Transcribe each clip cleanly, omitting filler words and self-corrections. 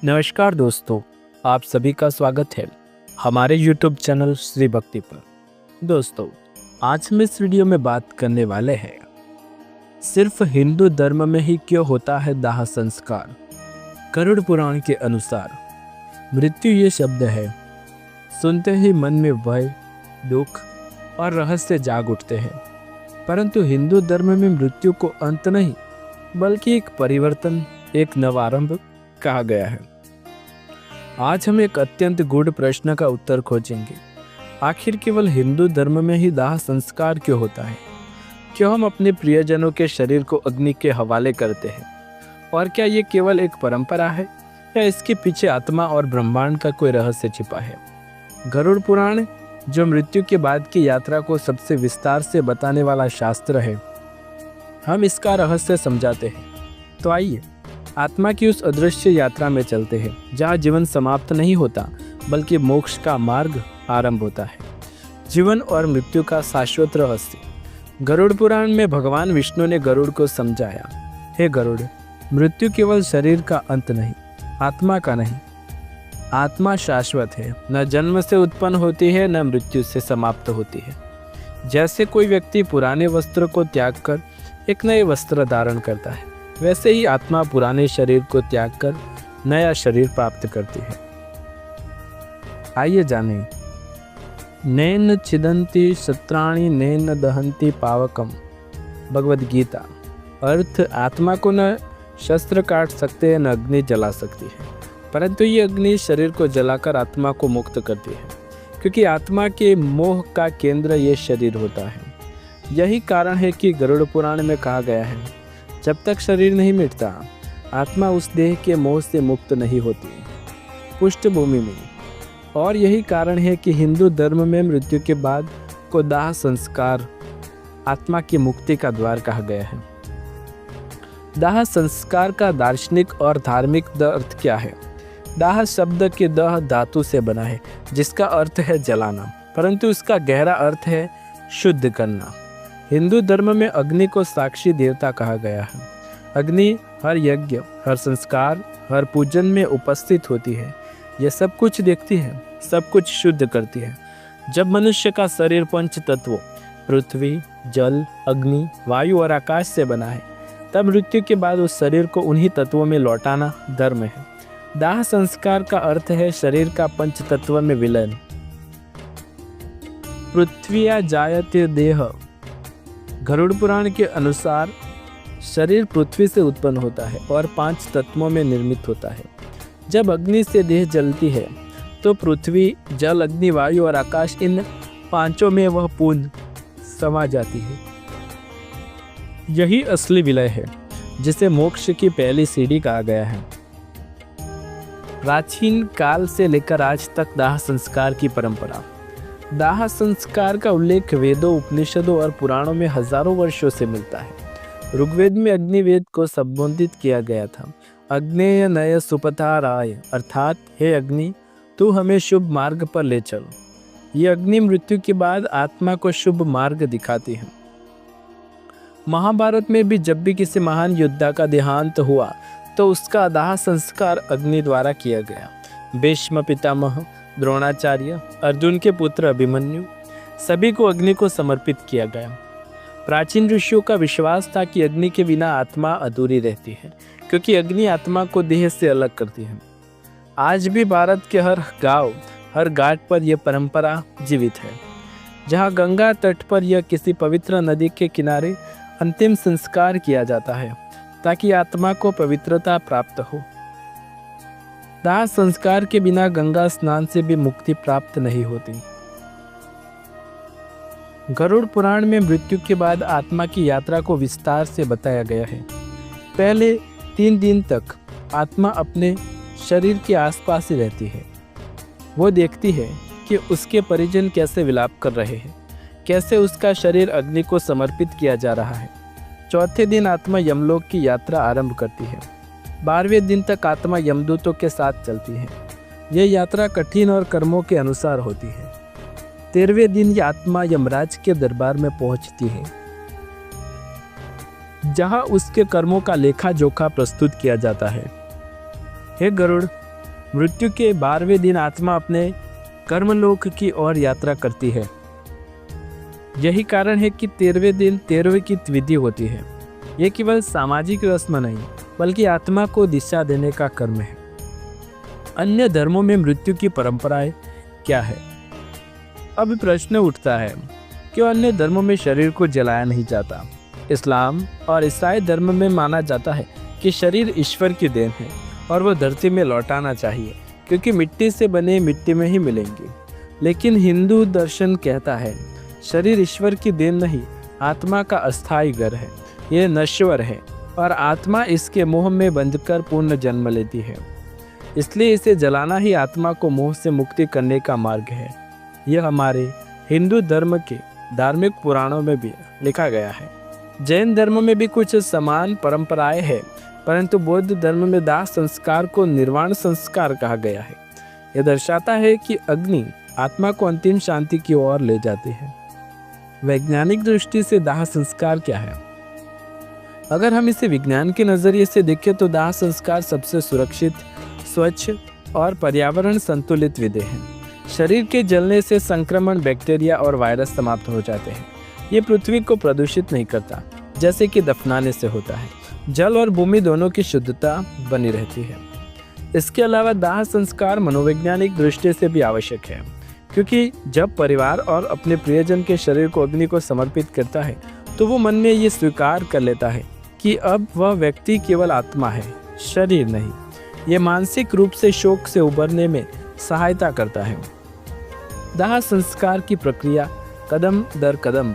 नमस्कार दोस्तों, आप सभी का स्वागत है हमारे YouTube चैनल श्री भक्ति पर। दोस्तों, आज हम इस वीडियो में बात करने वाले हैं सिर्फ हिंदू धर्म में ही क्यों होता है दाह संस्कार। गरुड़ पुराण के अनुसार मृत्यु ये शब्द है, सुनते ही मन में भय, दुख और रहस्य जाग उठते हैं। परंतु हिंदू धर्म में मृत्यु को अंत नहीं बल्कि एक परिवर्तन, एक नवारंभ कहा गया है। आज हम एक अत्यंत गूढ़ प्रश्न का उत्तर खोजेंगे। आखिर केवल हिंदू धर्म में ही दाह संस्कार क्यों होता है? क्यों हम अपने प्रियजनों के शरीर को अग्नि के हवाले करते हैं? और क्या ये केवल एक परंपरा है या इसके पीछे आत्मा और ब्रह्मांड का कोई रहस्य छिपा है? गरुड़ पुराण, जो मृत्यु के बाद की यात्रा को सबसे विस्तार से बताने वाला शास्त्र है, हम इसका रहस्य समझाते हैं। तो आइए आत्मा की उस अदृश्य यात्रा में चलते हैं जहाँ जीवन समाप्त नहीं होता बल्कि मोक्ष का मार्ग आरंभ होता है। जीवन और मृत्यु का शाश्वत रहस्य। गरुड़ पुराण में भगवान विष्णु ने गरुड़ को समझाया, हे गरुड़, मृत्यु केवल शरीर का अंत नहीं, आत्मा का नहीं। आत्मा शाश्वत है, न जन्म से उत्पन्न होती है न मृत्यु से समाप्त होती है। जैसे कोई व्यक्ति पुराने वस्त्र को त्याग कर एक नए वस्त्र धारण करता है, वैसे ही आत्मा पुराने शरीर को त्याग कर नया शरीर प्राप्त करती है। आइए जानें। नैन छिदन्ति शस्त्राणि नैन दहन्ति पावकम, भगवद गीता। अर्थ, आत्मा को न शस्त्र काट सकते हैं न अग्नि जला सकती है, परंतु ये अग्नि शरीर को जलाकर आत्मा को मुक्त करती है, क्योंकि आत्मा के मोह का केंद्र ये शरीर होता है। यही कारण है कि गरुड़ पुराण में कहा गया है, जब तक शरीर नहीं मिटता आत्मा उस देह के मोह से मुक्त नहीं होती। पृष्ठभूमि में और यही कारण है कि हिंदू धर्म में मृत्यु के बाद को दाह संस्कार आत्मा की मुक्ति का द्वार कहा गया है। दाह संस्कार का दार्शनिक और धार्मिक अर्थ क्या है? दाह शब्द के दह धातु से बना है, जिसका अर्थ है जलाना, परंतु इसका गहरा अर्थ है शुद्ध करना। हिंदू धर्म में अग्नि को साक्षी देवता कहा गया है। अग्नि हर यज्ञ, हर संस्कार, हर पूजन में उपस्थित होती है। यह सब कुछ देखती है, सब कुछ शुद्ध करती है। जब मनुष्य का शरीर पंच तत्वों पृथ्वी, जल, अग्नि, वायु और आकाश से बना है, तब मृत्यु के बाद उस शरीर को उन्हीं तत्वों में लौटाना धर्म है। दाह संस्कार का अर्थ है शरीर का पंच तत्व में विलय। पृथ्व्या जायते देह। गरुड़ पुराण के अनुसार शरीर पृथ्वी से उत्पन्न होता है और 5 तत्वों में निर्मित होता है। जब अग्नि से देह जलती है तो पृथ्वी, जल, अग्नि, वायु और आकाश, इन 5 में वह पूर्ण समा जाती है। यही असली विलय है, जिसे मोक्ष की पहली सीढ़ी कहा गया है। प्राचीन काल से लेकर आज तक दाह संस्कार की परंपरा। दाह संस्कार का उल्लेख वेदों, उपनिषदों और पुराणों में हजारों वर्षों से मिलता है। ऋग्वेद में अग्निवेद को संबोधित किया गया था। अग्नेय नय सुपथा राय, अर्थात हे अग्नि, तू हमें शुभ मार्ग पर ले चल। ये अग्नि मृत्यु के बाद आत्मा को शुभ मार्ग दिखाती है। महाभारत में भी जब भी किसी महान योद्धा का देहांत हुआ तो उसका दाह संस्कार अग्नि द्वारा किया गया। भीष्म पितामह, द्रोणाचार्य, अर्जुन के पुत्र अभिमन्यु, सभी को अग्नि को समर्पित किया गया। प्राचीन ऋषियों का विश्वास था कि अग्नि के बिना आत्मा अधूरी रहती है, क्योंकि अग्नि आत्मा को देह से अलग करती है। आज भी भारत के हर गांव, हर घाट पर यह परंपरा जीवित है। जहां गंगा तट पर या किसी पवित्र नदी के किनारे अंतिम संस्कार किया जाता है ताकि आत्मा को पवित्रता प्राप्त हो। दाह संस्कार के बिना गंगा स्नान से भी मुक्ति प्राप्त नहीं होती। गरुड़ पुराण में मृत्यु के बाद आत्मा की यात्रा को विस्तार से बताया गया है। पहले 3 दिन तक आत्मा अपने शरीर के आसपास ही रहती है। वो देखती है कि उसके परिजन कैसे विलाप कर रहे हैं, कैसे उसका शरीर अग्नि को समर्पित किया जा रहा है। चौथे दिन आत्मा यमलोक की यात्रा आरंभ करती है। 12वें दिन तक आत्मा यमदूतों के साथ चलती है। यह यात्रा कठिन और कर्मों के अनुसार होती है। 13वें दिन यह आत्मा यमराज के दरबार में पहुंचती है, जहां उसके कर्मों का लेखा जोखा प्रस्तुत किया जाता है। हे गरुड़, मृत्यु के 12वें दिन आत्मा अपने कर्मलोक की ओर यात्रा करती है। यही कारण है कि 13वें दिन 13वें की विधि होती है। ये केवल सामाजिक रस्म नहीं बल्कि आत्मा को दिशा देने का कर्म है। अन्य धर्मों में मृत्यु की परंपराएं क्या है? अब प्रश्न उठता है, क्यों अन्य धर्मों में शरीर को जलाया नहीं जाता? इस्लाम और ईसाई धर्म में माना जाता है कि शरीर ईश्वर की देन है और वह धरती में लौटाना चाहिए, क्योंकि मिट्टी से बने मिट्टी में ही मिलेंगे। लेकिन हिंदू दर्शन कहता है शरीर ईश्वर की देन नहीं, आत्मा का अस्थायी घर है। यह नश्वर है और आत्मा इसके मोह में बंधकर पूर्ण जन्म लेती है। इसलिए इसे जलाना ही आत्मा को मोह से मुक्ति करने का मार्ग है। यह हमारे हिंदू धर्म के धार्मिक पुराणों में भी लिखा गया है। जैन धर्म में भी कुछ समान परंपराएं हैं, परंतु बौद्ध धर्म में दाह संस्कार को निर्वाण संस्कार कहा गया है। यह दर्शाता है कि अग्नि आत्मा को अंतिम शांति की ओर ले जाती है। वैज्ञानिक दृष्टि से दाह संस्कार क्या है? अगर हम इसे विज्ञान के नजरिए से देखें तो दाह संस्कार सबसे सुरक्षित, स्वच्छ और पर्यावरण संतुलित विधि है। शरीर के जलने से संक्रमण, बैक्टीरिया और वायरस समाप्त हो जाते हैं। ये पृथ्वी को प्रदूषित नहीं करता जैसे कि दफनाने से होता है। जल और भूमि दोनों की शुद्धता बनी रहती है। इसके अलावा दाह संस्कार मनोवैज्ञानिक दृष्टि से भी आवश्यक है, क्योंकि जब परिवार और अपने प्रियजन के शरीर को अग्नि को समर्पित करता है तो वो मन में ये स्वीकार कर लेता है कि अब वह व्यक्ति केवल आत्मा है, शरीर नहीं। ये मानसिक रूप से शोक से उबरने में सहायता करता है। दाह संस्कार की प्रक्रिया कदम दर कदम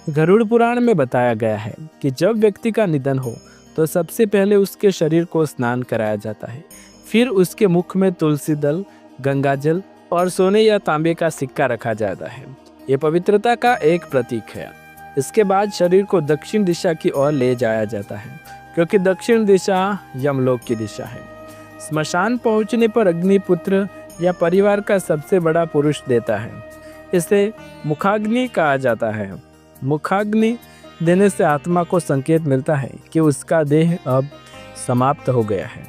गरुड़ पुराण में बताया गया है कि जब व्यक्ति का निधन हो तो सबसे पहले उसके शरीर को स्नान कराया जाता है। फिर उसके मुख में तुलसी दल, गंगा जल और सोने या तांबे का सिक्का रखा जाता है। ये पवित्रता का एक प्रतीक है। इसके बाद शरीर को दक्षिण दिशा की ओर ले जाया जाता है, क्योंकि दक्षिण दिशा यमलोक की दिशा है। स्मशान पहुंचने पर अग्निपुत्र या परिवार का सबसे बड़ा पुरुष देता है। इसे मुखाग्नि कहा जाता है। मुखाग्नि देने से आत्मा को संकेत मिलता है कि उसका देह अब समाप्त हो गया है।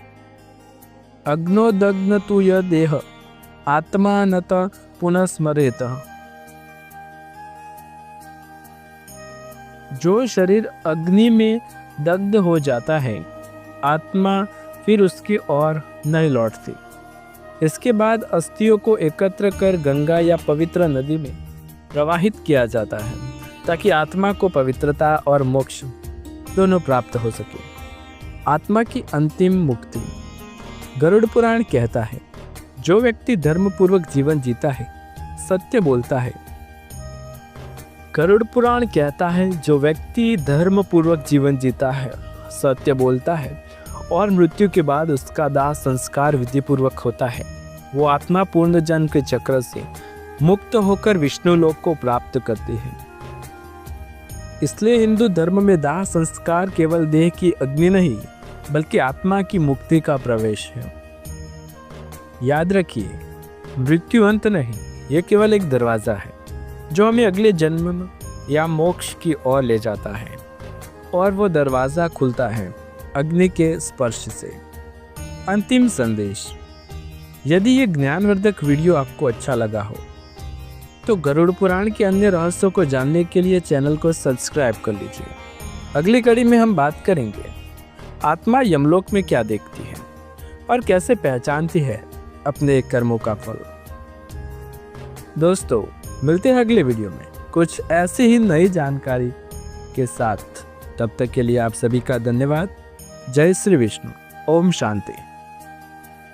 अग्नोदग्न तु यह देह आत्मा नत पुनः स्मरेत। जो शरीर अग्नि में दग्ध हो जाता है, आत्मा फिर उसकी ओर नहीं लौटती। इसके बाद अस्थियों को एकत्र कर गंगा या पवित्र नदी में प्रवाहित किया जाता है, ताकि आत्मा को पवित्रता और मोक्ष दोनों प्राप्त हो सके। आत्मा की अंतिम मुक्ति। गरुड़ पुराण कहता है, जो व्यक्ति धर्मपूर्वक जीवन जीता है, सत्य बोलता है। गरुड़ पुराण कहता है, जो व्यक्ति धर्मपूर्वक जीवन जीता है, सत्य बोलता है और मृत्यु के बाद उसका दाह संस्कार विधि पूर्वक होता है, वो आत्मा पूर्ण जन्म के चक्र से मुक्त होकर विष्णु लोक को प्राप्त करती है। इसलिए हिंदू धर्म में दाह संस्कार केवल देह की अग्नि नहीं, बल्कि आत्मा की मुक्ति का प्रवेश है। याद रखिए, मृत्यु अंत नहीं, यह केवल एक दरवाजा है जो हमें अगले जन्म या मोक्ष की ओर ले जाता है, और वो दरवाजा खुलता है अग्नि के स्पर्श से। अंतिम संदेश। यदि ये ज्ञानवर्धक वीडियो आपको अच्छा लगा हो तो गरुड़ पुराण के अन्य रहस्यों को जानने के लिए चैनल को सब्सक्राइब कर लीजिए। अगली कड़ी में हम बात करेंगे आत्मा यमलोक में क्या देखती है और कैसे पहचानती है अपने कर्मों का फल। दोस्तों, मिलते हैं अगले वीडियो में कुछ ऐसी ही नई जानकारी के साथ। तब तक के लिए आप सभी का धन्यवाद। जय श्री विष्णु। ओम शांति।